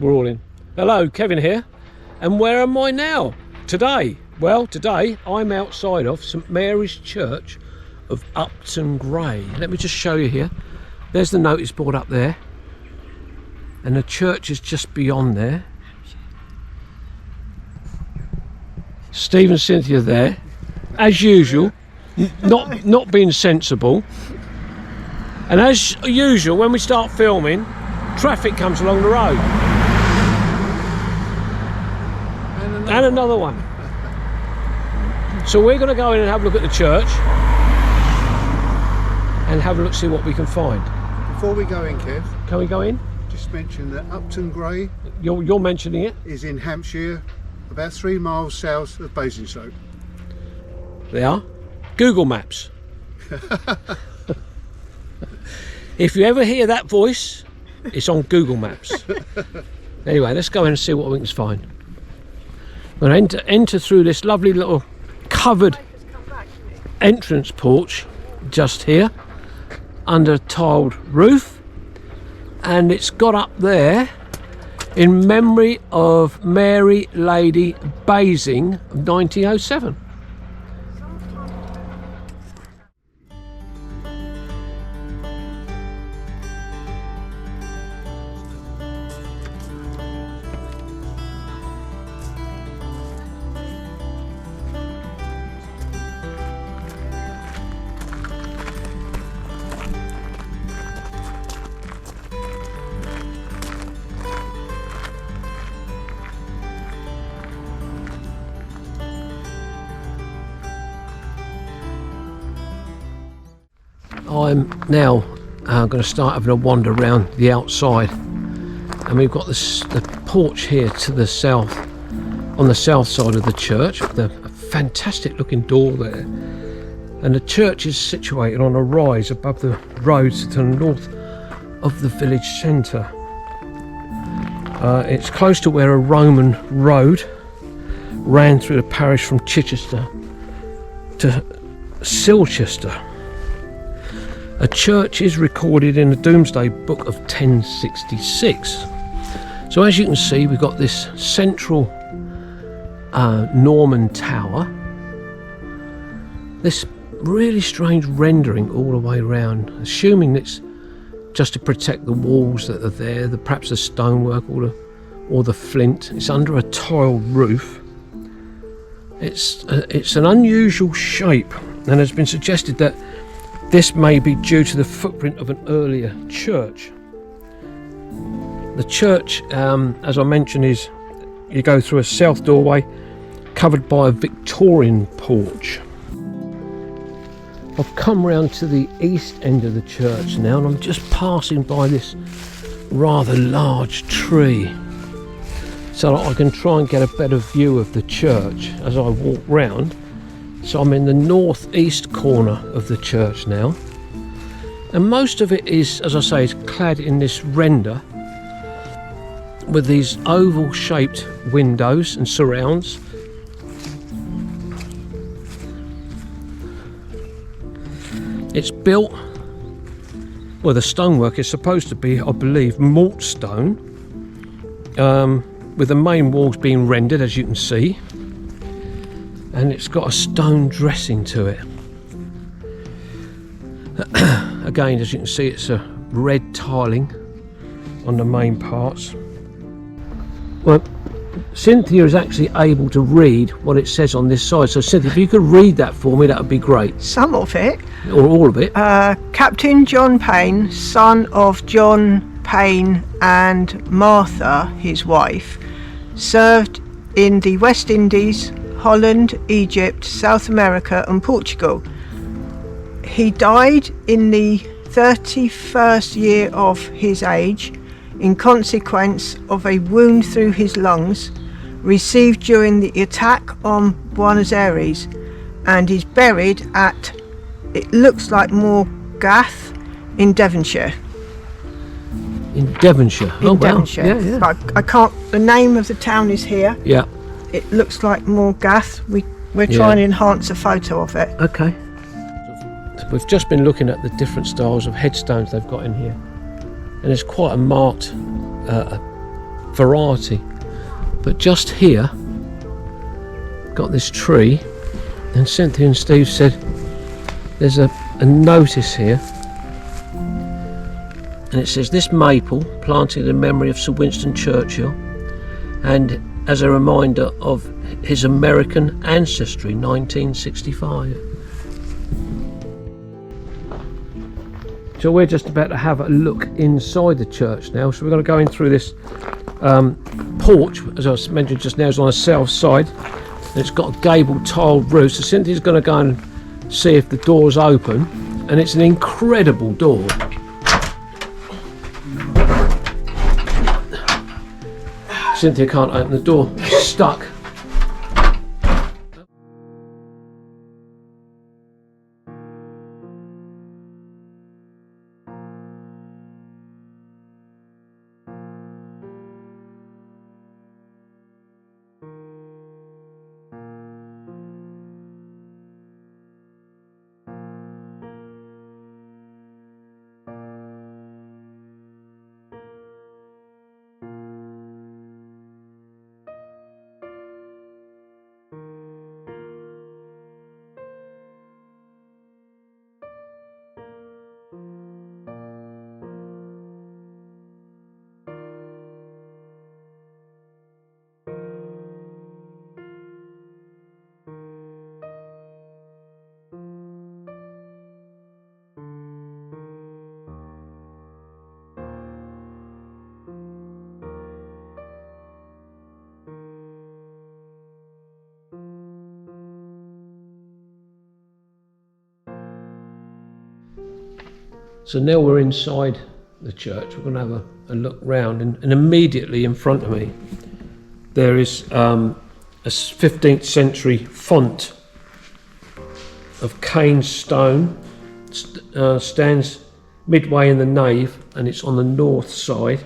We're all in. Hello, Kevin here. And where am I now? Today? Well, today I'm outside of St Mary's Church of Upton Grey. Let me just show you here. There's the notice board up there. And the church is just beyond there. Steve and Cynthia there. As usual, not being sensible. And as usual, when we start filming, traffic comes along the road. And another one. So we're going to go in and have a look at the church and have a look, see what we can find. Before we go in, Kev, can we go in? Just mention that Upton Grey. You're mentioning it. Is in Hampshire, about 3 miles south of Basingstoke. They are. Google Maps. If you ever hear that voice, it's on Google Maps. Anyway, let's go in and see what we can find. We're going to enter through this lovely little covered entrance porch just here under a tiled roof, and it's got up there in memory of Mary Lady Basing of 1907. I'm now going to start having a wander around the outside, and we've got the porch here to the south, on the south side of the church, with a fantastic looking door there, and the church is situated on a rise above the roads to the north of the village centre. It's close to where a Roman road ran through the parish from Chichester to Silchester. A church is recorded in the Domesday Book of 1066. So as you can see, we've got this central Norman tower. This really strange rendering all the way around, assuming it's just to protect the walls that are there, perhaps the stonework or the flint. It's under a tiled roof. It's an unusual shape, and has been suggested that this may be due to the footprint of an earlier church. The church, as I mentioned, is you go through a south doorway covered by a Victorian porch. I've come round to the east end of the church now, and I'm just passing by this rather large tree so that I can try and get a better view of the church as I walk round. So I'm in the northeast corner of the church now, and most of it is, as I say, is clad in this render with these oval shaped windows and surrounds. It's built, well, the stonework is supposed to be, I believe, malt stone, with the main walls being rendered, as you can see. And it's got a stone dressing to it. Again, as you can see, it's a red tiling on the main parts. Well, Cynthia is actually able to read what it says on this side. So Cynthia, if you could read that for me, that would be great. Some of it. Or all of it. Captain John Payne, son of John Payne and Martha, his wife, served in the West Indies, Holland, Egypt, South America and Portugal. He died in the 31st year of his age in consequence of a wound through his lungs received during the attack on Buenos Aires, and is buried at, it looks like, Morgath in Devonshire. In Devonshire? In Devonshire. Yeah, yeah. But I can't, the name of the town is here. Yeah. It looks like Morgath. We're trying to enhance a photo of it. Okay. We've just been looking at the different styles of headstones they've got in here, and there's quite a marked variety. But just here, got this tree, and Cynthia and Steve said there's a notice here, and it says, this maple planted in memory of Sir Winston Churchill and as a reminder of his American ancestry, 1965. So we're just about to have a look inside the church now. So we're going to go in through this porch, as I mentioned just now, is on the south side. And it's got a gabled tiled roof. So Cynthia's going to go and see if the door's open. And it's an incredible door. Cynthia can't open the door, it's stuck. So now we're inside the church. We're going to have a look round, and immediately in front of me there is a 15th century font of cane stone. Stands midway in the nave, and it's on the north side.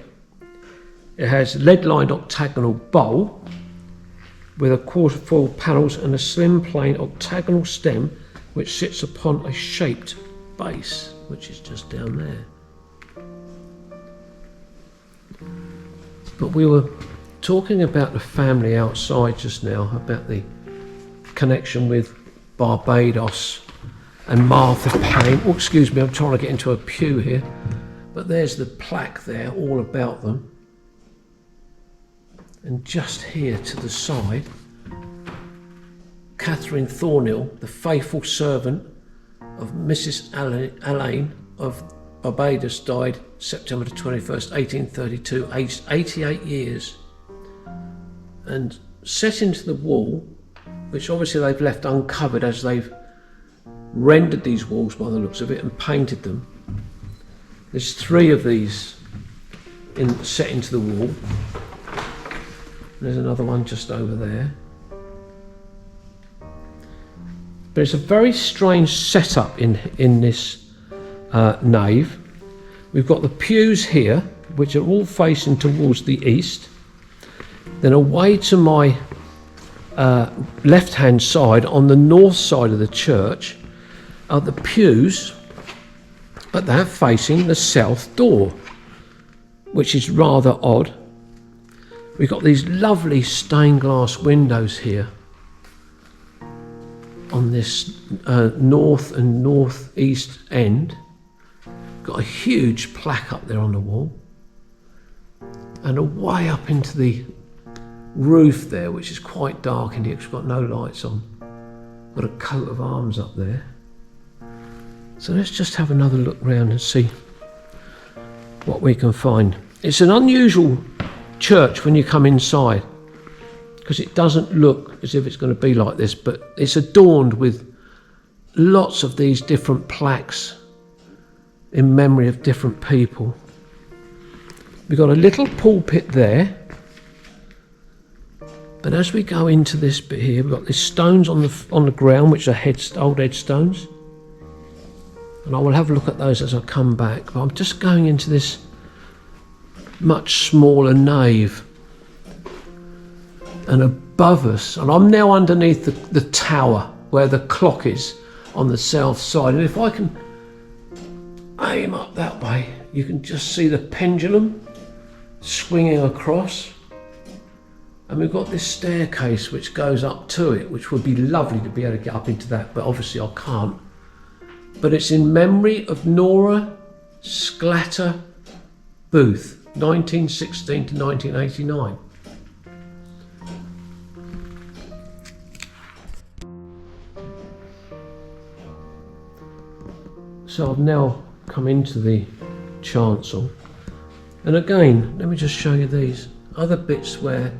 It has lead-lined octagonal bowl with a quarter-foil panels and a slim plain octagonal stem which sits upon a shaped base, which is just down there. But we were talking about the family outside just now, about the connection with Barbados and Martha Payne. Oh, excuse me, I'm trying to get into a pew here. But there's the plaque there, all about them. And just here to the side, Catherine Thornhill, the faithful servant of Mrs. Allain of Barbados, died September the 21st, 1832, aged 88 years. And set into the wall, which obviously they've left uncovered as they've rendered these walls by the looks of it and painted them. There's 3 of these set into the wall. There's another one just over there. But it's a very strange setup in this nave. We've got the pews here, which are all facing towards the east. Then away to my left-hand side, on the north side of the church, are the pews, but they're facing the south door, which is rather odd. We've got these lovely stained glass windows here on this north and northeast end. Got a huge plaque up there on the wall, and away up into the roof there, which is quite dark in here because we've got no lights on. Got a coat of arms up there. So let's just have another look round and see what we can find. It's an unusual church when you come inside, because it doesn't look as if it's going to be like this, but it's adorned with lots of these different plaques in memory of different people. We've got a little pulpit there, but as we go into this bit here, we've got these stones on the ground, which are old headstones, and I will have a look at those as I come back. But I'm just going into this much smaller nave, and above us, and I'm now underneath the tower where the clock is on the south side, and if I can aim up that way, you can just see the pendulum swinging across. And we've got this staircase which goes up to it, which would be lovely to be able to get up into that, but obviously I can't. But it's in memory of Nora Sclatter Booth, 1916 to 1989. So I've now come into the chancel, and again, let me just show you these other bits where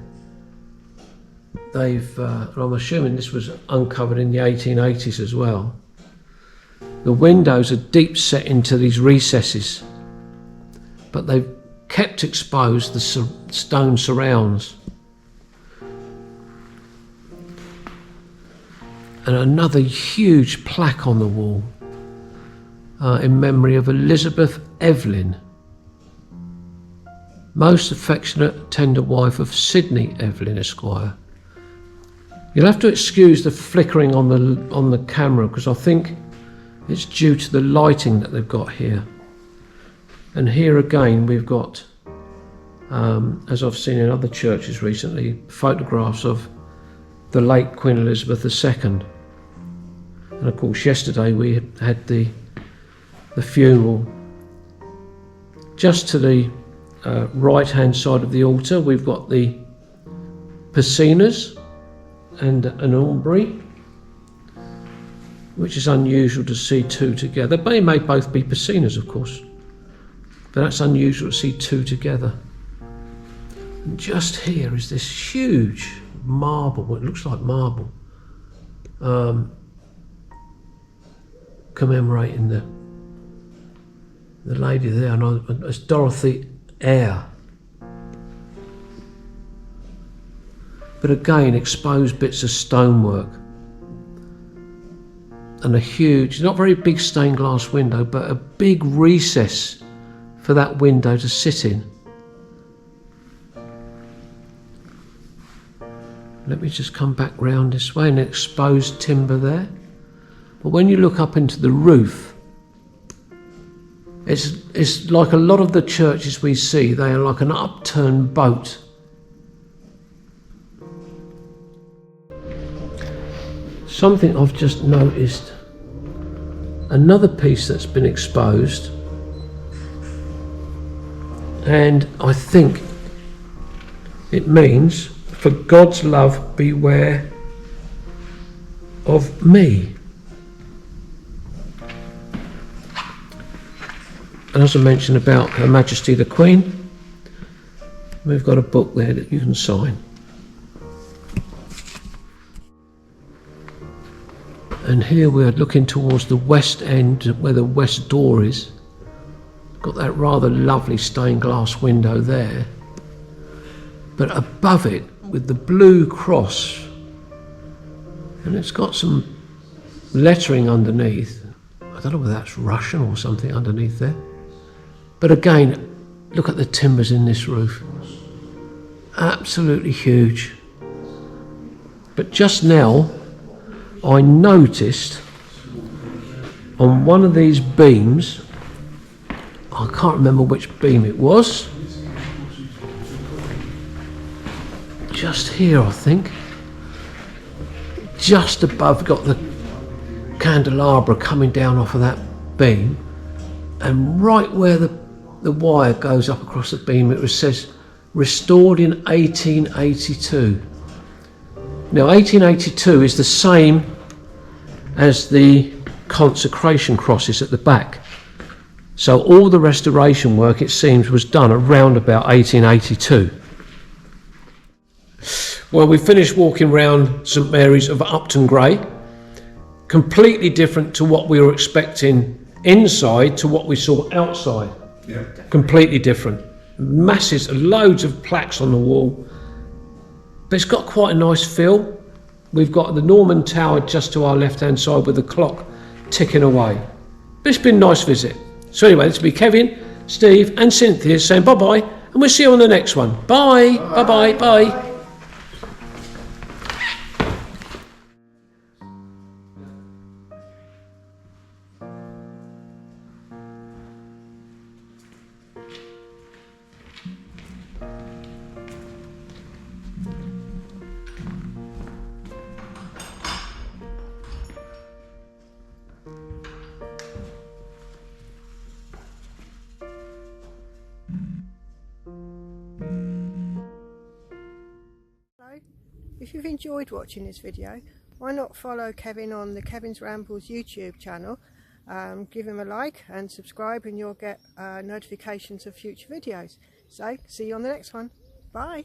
they've, and I'm assuming this was uncovered in the 1880s as well. The windows are deep set into these recesses, but they've kept exposed the stone surrounds. And another huge plaque on the wall in memory of Elizabeth Evelyn, most affectionate tender wife of Sidney Evelyn Esquire. You'll have to excuse the flickering on the camera, because I think it's due to the lighting that they've got here. And here again we've got, as I've seen in other churches recently, photographs of the late Queen Elizabeth II. And of course yesterday we had the funeral. Just to the right hand side of the altar we've got the Piscinas and an Limbrey, which is unusual to see two together. They may both be Piscinas, of course, but that's unusual to see two together. And just here is this huge marble, what looks like marble, commemorating the lady there, and it's Dorothy Eyre. But again, exposed bits of stonework. And a huge, not very big stained glass window, but a big recess for that window to sit in. Let me just come back round this way, and exposed timber there. But when you look up into the roof, it's like a lot of the churches we see, they are like an upturned boat. Something I've just noticed, another piece that's been exposed, and I think it means, for God's love beware of me. And as I mentioned about Her Majesty the Queen, we've got a book there that you can sign. And here we're looking towards the west end, where the west door is. Got that rather lovely stained glass window there. But above it, with the blue cross, and it's got some lettering underneath. I don't know whether that's Russian or something underneath there. But again, look at the timbers in this roof. Absolutely huge. But just now, I noticed on one of these beams, I can't remember which beam it was, just here I think, just above, got the candelabra coming down off of that beam, and right where the wire goes up across the beam, it says restored in 1882. Now 1882 is the same as the consecration crosses at the back. So all the restoration work, it seems, was done around about 1882. Well, we finished walking round St Mary's of Upton Grey. Completely different to what we were expecting inside to what we saw outside. Yeah. Completely different. Masses, loads of plaques on the wall. But it's got quite a nice feel. We've got the Norman Tower just to our left-hand side with the clock ticking away. But it's been a nice visit. So anyway, this will be Kevin, Steve and Cynthia saying bye-bye, and we'll see you on the next one. Bye. Bye-bye. Bye. you've enjoyed watching this video, why not follow Kevin on the Kevin's Rambles YouTube channel. Give him a like and subscribe, and you'll get notifications of future videos. So see you on the next one. Bye.